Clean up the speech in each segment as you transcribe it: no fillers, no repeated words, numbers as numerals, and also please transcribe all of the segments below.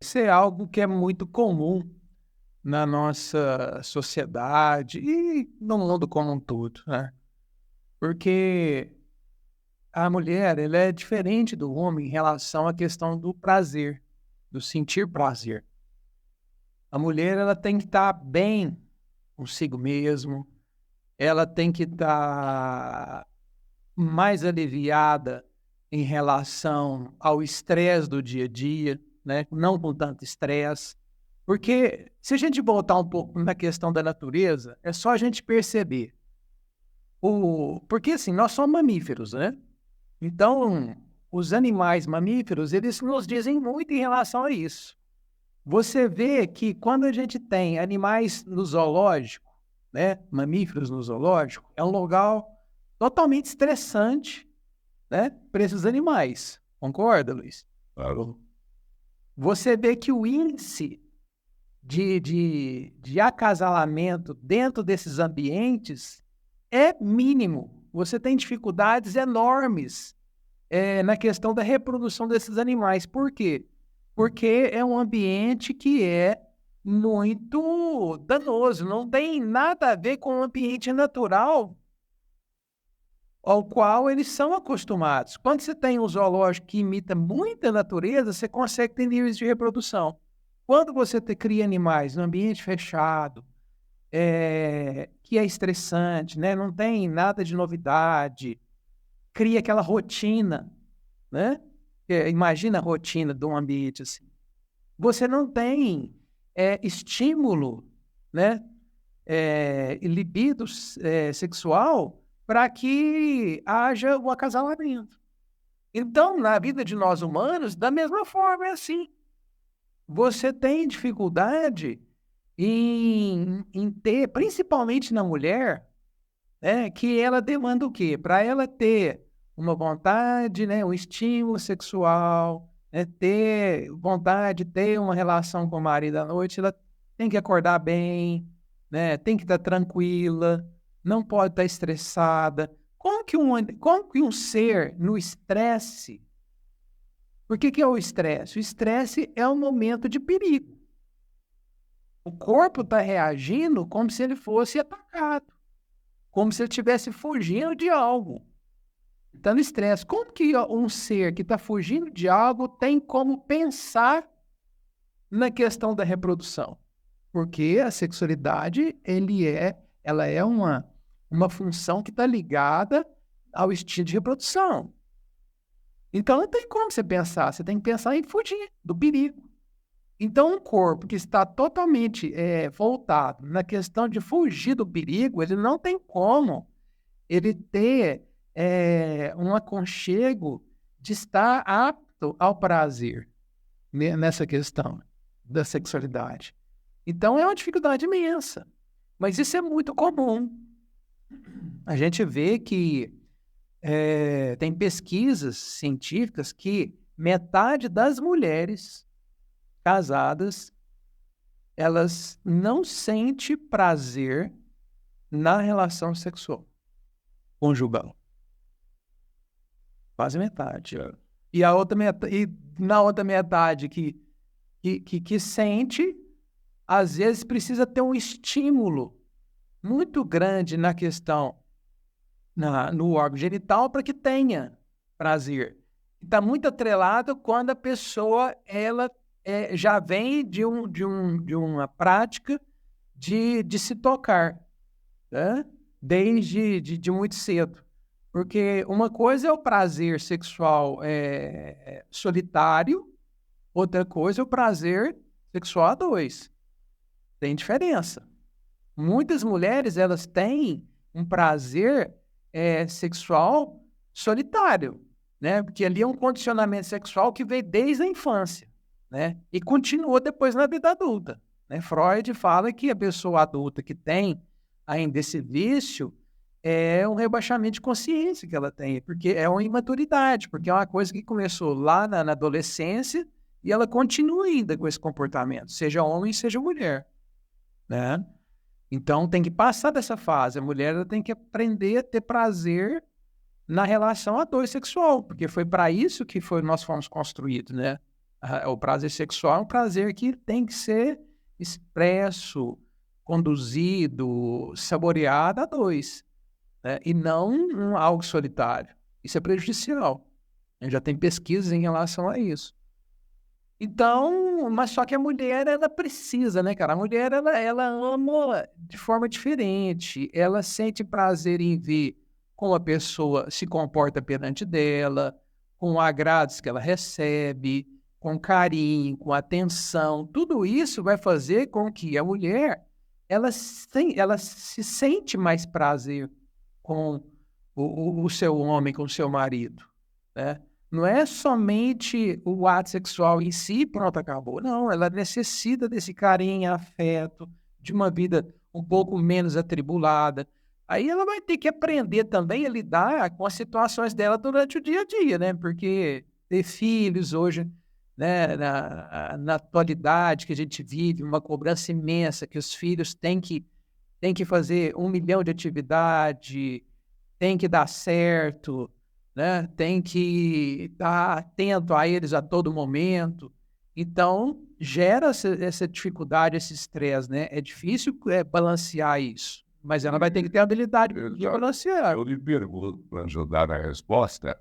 Isso é algo que é muito comum na nossa sociedade e no mundo como um todo, né? Porque a mulher, ela é diferente do homem em relação à questão do prazer, do sentir prazer. A mulher, ela tem que estar bem consigo mesmo, ela tem que estar mais aliviada em relação ao estresse do dia a dia, né? Não com tanto estresse. Porque se a gente voltar um pouco na questão da natureza, é só a gente perceber. Porque assim, nós somos mamíferos, né? Então, os animais mamíferos, eles nos dizem muito em relação a isso. Você vê que quando a gente tem animais no zoológico, né? Mamíferos no zoológico, é um lugar totalmente estressante, né? Para esses animais. Concorda, Luiz? Claro. Você vê que o índice de acasalamento dentro desses ambientes é mínimo. Você tem dificuldades enormes na questão da reprodução desses animais. Por quê? Porque é um ambiente que é muito danoso, não tem nada a ver com o ambiente natural ao qual eles são acostumados. Quando você tem um zoológico que imita muita natureza, você consegue ter níveis de reprodução. Quando você cria animais no ambiente fechado, que é estressante, né? Não tem nada de novidade, cria aquela rotina, né? Imagina a rotina de um ambiente assim. Você não tem estímulo, né? Libido sexual para que haja o acasalamento. Então, na vida de nós humanos, da mesma forma é assim. Você tem dificuldade em ter, principalmente na mulher, né, que ela demanda o quê? Para ela ter uma vontade, né, um estímulo sexual, né, ter vontade de ter uma relação com o marido à noite, ela tem que acordar bem, né, tem que estar tranquila, não pode estar estressada. Como que um ser no estresse? Por que é o estresse? O estresse é um momento de perigo. O corpo está reagindo como se ele fosse atacado, como se ele estivesse fugindo de algo. Está no estresse. Como que um ser que está fugindo de algo tem como pensar na questão da reprodução? Porque a sexualidade, ela é uma função que está ligada ao instinto de reprodução. Então não tem como você pensar, você tem que pensar em fugir do perigo. Então, um corpo que está totalmente voltado na questão de fugir do perigo, ele não tem como ele ter um aconchego de estar apto ao prazer nessa questão da sexualidade. Então, é uma dificuldade imensa. Mas isso é muito comum. A gente vê que tem pesquisas científicas que metade das mulheres casadas elas não sentem prazer na relação sexual conjugal. Quase metade. É. E na outra metade que sente, às vezes precisa ter um estímulo muito grande na questão, no órgão genital para que tenha prazer. Está muito atrelado quando a pessoa ela já vem de uma prática de se tocar, né? Desde de muito cedo. Porque uma coisa é o prazer sexual solitário, outra coisa é o prazer sexual a dois. Tem diferença. Muitas mulheres, elas têm um prazer sexual solitário, né? Porque ali é um condicionamento sexual que veio desde a infância, né? E continuou depois na vida adulta, né? Freud fala que a pessoa adulta que tem ainda esse vício é um rebaixamento de consciência que ela tem, porque é uma imaturidade, porque é uma coisa que começou lá na adolescência e ela continua ainda com esse comportamento, seja homem, seja mulher, né? Então, tem que passar dessa fase. A mulher ela tem que aprender a ter prazer na relação a dois sexual, porque foi para isso que nós fomos construídos, né? O prazer sexual é um prazer que tem que ser expresso, conduzido, saboreado a dois, né? E não algo solitário. Isso é prejudicial. A gente já tem pesquisas em relação a isso. Então, mas só que a mulher, ela precisa, né, cara? A mulher, ela ama de forma diferente. Ela sente prazer em ver como a pessoa se comporta perante dela, com agrados que ela recebe, com carinho, com atenção. Tudo isso vai fazer com que a mulher, ela se sente mais prazer com o seu homem, com o seu marido, né? Não é somente o ato sexual em si, pronto, acabou. Não, ela necessita desse carinho, afeto, de uma vida um pouco menos atribulada. Aí ela vai ter que aprender também a lidar com as situações dela durante o dia a dia, né? Porque ter filhos hoje, né, na atualidade que a gente vive, uma cobrança imensa, que os filhos têm que fazer 1 milhão de atividades, tem que dar certo, né? Tem que estar atento a eles a todo momento. Então, gera essa dificuldade, esse estresse, né? É difícil balancear isso, mas ela vai ter que ter a habilidade de balancear. Eu lhe pergunto, para ajudar na resposta,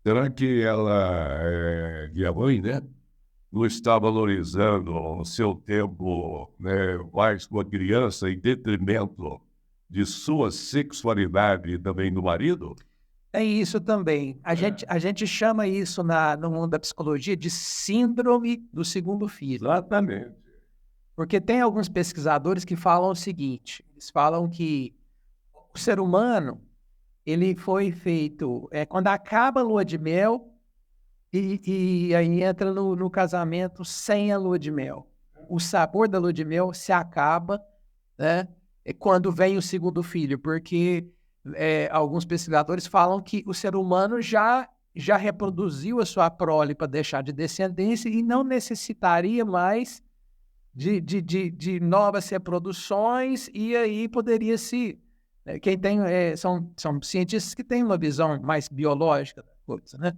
será que ela, minha mãe, né, não está valorizando o seu tempo, né, mais com a criança em detrimento de sua sexualidade e também do marido? É isso também. A gente chama isso no mundo da psicologia de síndrome do segundo filho. Exatamente. Porque tem alguns pesquisadores que falam o seguinte, eles falam que o ser humano, ele foi feito, quando acaba a lua de mel, e aí entra no casamento sem a lua de mel. O sabor da lua de mel se acaba, né? Quando vem o segundo filho, porque alguns pesquisadores falam que o ser humano já reproduziu a sua prole para deixar de descendência e não necessitaria mais de novas reproduções, e aí poderia se... Quem tem... são cientistas que têm uma visão mais biológica da coisa, né?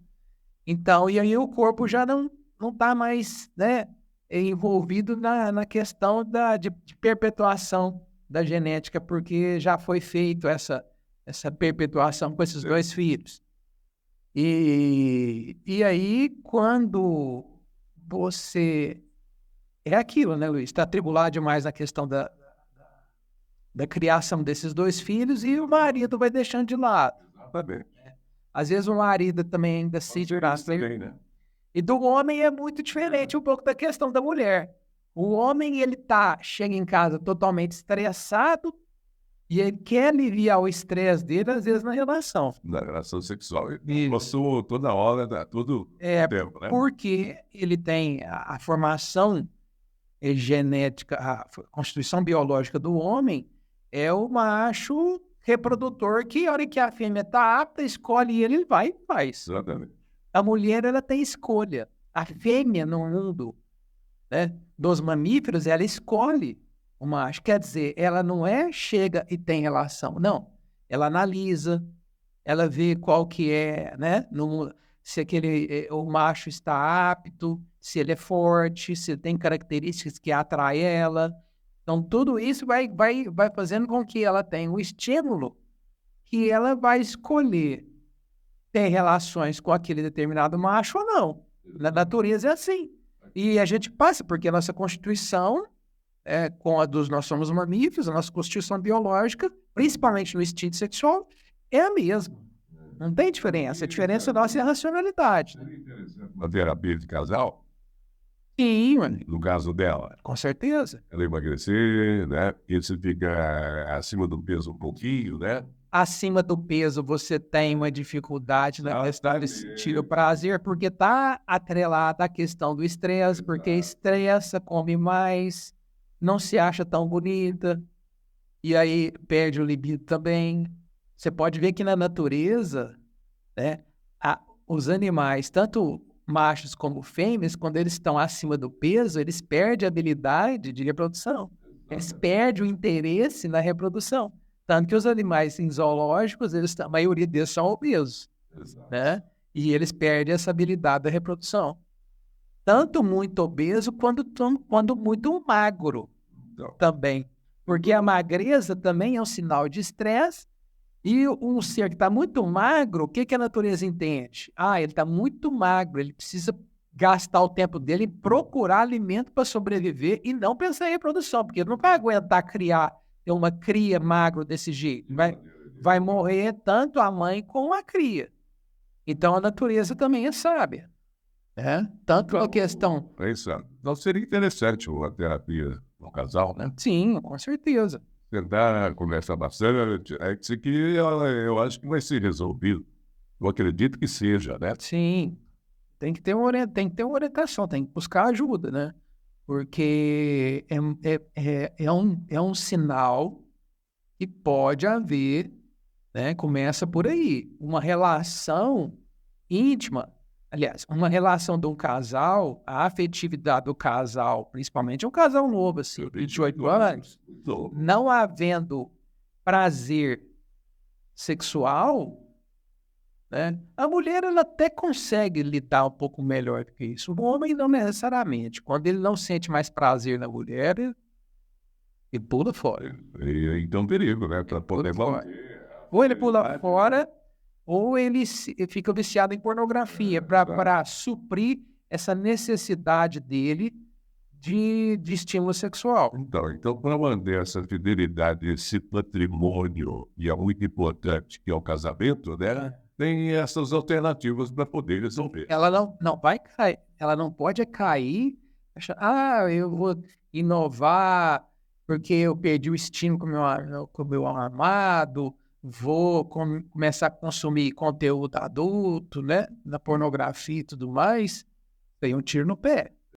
Então, e aí o corpo já não está mais, né, envolvido na questão de perpetuação da genética, porque já foi feito essa perpetuação com esses dois filhos. E aí, quando você... É aquilo, né, Luiz? Está atribulado demais na questão da criação desses dois filhos e o marido vai deixando de lado. Exatamente. Às vezes o marido também ainda se Também, né? E do homem é muito diferente um pouco da questão da mulher. O homem, ele chega em casa totalmente estressado e ele quer aliviar o estresse dele, às vezes, na relação. Na relação sexual. E passou toda hora, todo tempo, né? Porque ele tem a formação genética, a constituição biológica do homem é o macho reprodutor que, a hora que a fêmea está apta, escolhe ele vai e faz. Exatamente. A mulher, ela tem escolha. A fêmea no mundo, né, dos mamíferos, ela escolhe o macho. Quer dizer, ela não chega e tem relação. Não. Ela analisa, ela vê qual que é, né, se o macho está apto, se ele é forte, se ele tem características que atraem ela. Então, tudo isso vai fazendo com que ela tenha um estímulo que ela vai escolher ter relações com aquele determinado macho ou não. Na natureza é assim. E a gente passa, porque a nossa constituição, nós somos mamíferos, a nossa constituição biológica, principalmente no instinto sexual, é a mesma. Não tem diferença. A diferença nossa é a racionalidade. Uma terapia de casal? Sim, mano. No caso dela. Com certeza. Ela emagrecer, né? E você fica acima do peso um pouquinho, né? Acima do peso, você tem uma dificuldade na questão de sentir o prazer, porque está atrelada à questão do estresse, porque estressa, come mais, não se acha tão bonita, e aí perde o libido também. Você pode ver que na natureza, né, os animais, tanto machos como fêmeas, quando eles estão acima do peso, eles perdem a habilidade de reprodução. Eles perdem o interesse na reprodução. Tanto que os animais em zoológicos, a maioria deles são obesos, né? E eles perdem essa habilidade da reprodução. tanto muito obeso quanto muito magro Então, também. Porque a magreza também é um sinal de estresse. E um ser que está muito magro, o que, que a natureza entende? Ah, ele está muito magro, ele precisa gastar o tempo dele em procurar alimento para sobreviver e não pensar em reprodução, porque ele não vai aguentar ter uma cria magro desse jeito. Vai morrer tanto a mãe como a cria. Então a natureza também é sábia. Né? Tanto a questão. é isso. Não seria interessante uma terapia no casal, né? Sim, com certeza. Tentar conversar bastante. É isso que eu acho que vai ser resolvido. Eu acredito que seja, né? Sim, tem que ter uma orientação, tem que buscar ajuda, né? Porque é um sinal que pode haver, né? Começa por aí, uma relação íntima. Aliás, uma relação de um casal, a afetividade do casal, principalmente um casal novo, assim, 28 anos, não havendo prazer sexual, né? A mulher ela até consegue lidar um pouco melhor do que isso. O homem não necessariamente. Quando ele não sente mais prazer na mulher, ele pula fora. Então, perigo, né? Para poder Pula manter. Ou ele pula fora, ou ele fica viciado em pornografia para suprir essa necessidade dele de estímulo sexual. Então, para manter essa fidelidade, esse patrimônio, e é muito importante, que é o casamento, né? Tem essas alternativas para poder resolver. Ela não vai cair, ela não pode cair, eu vou inovar porque eu perdi o estímulo com o meu amado, vou começar a consumir conteúdo adulto, né, na pornografia e tudo mais, tem um tiro no pé.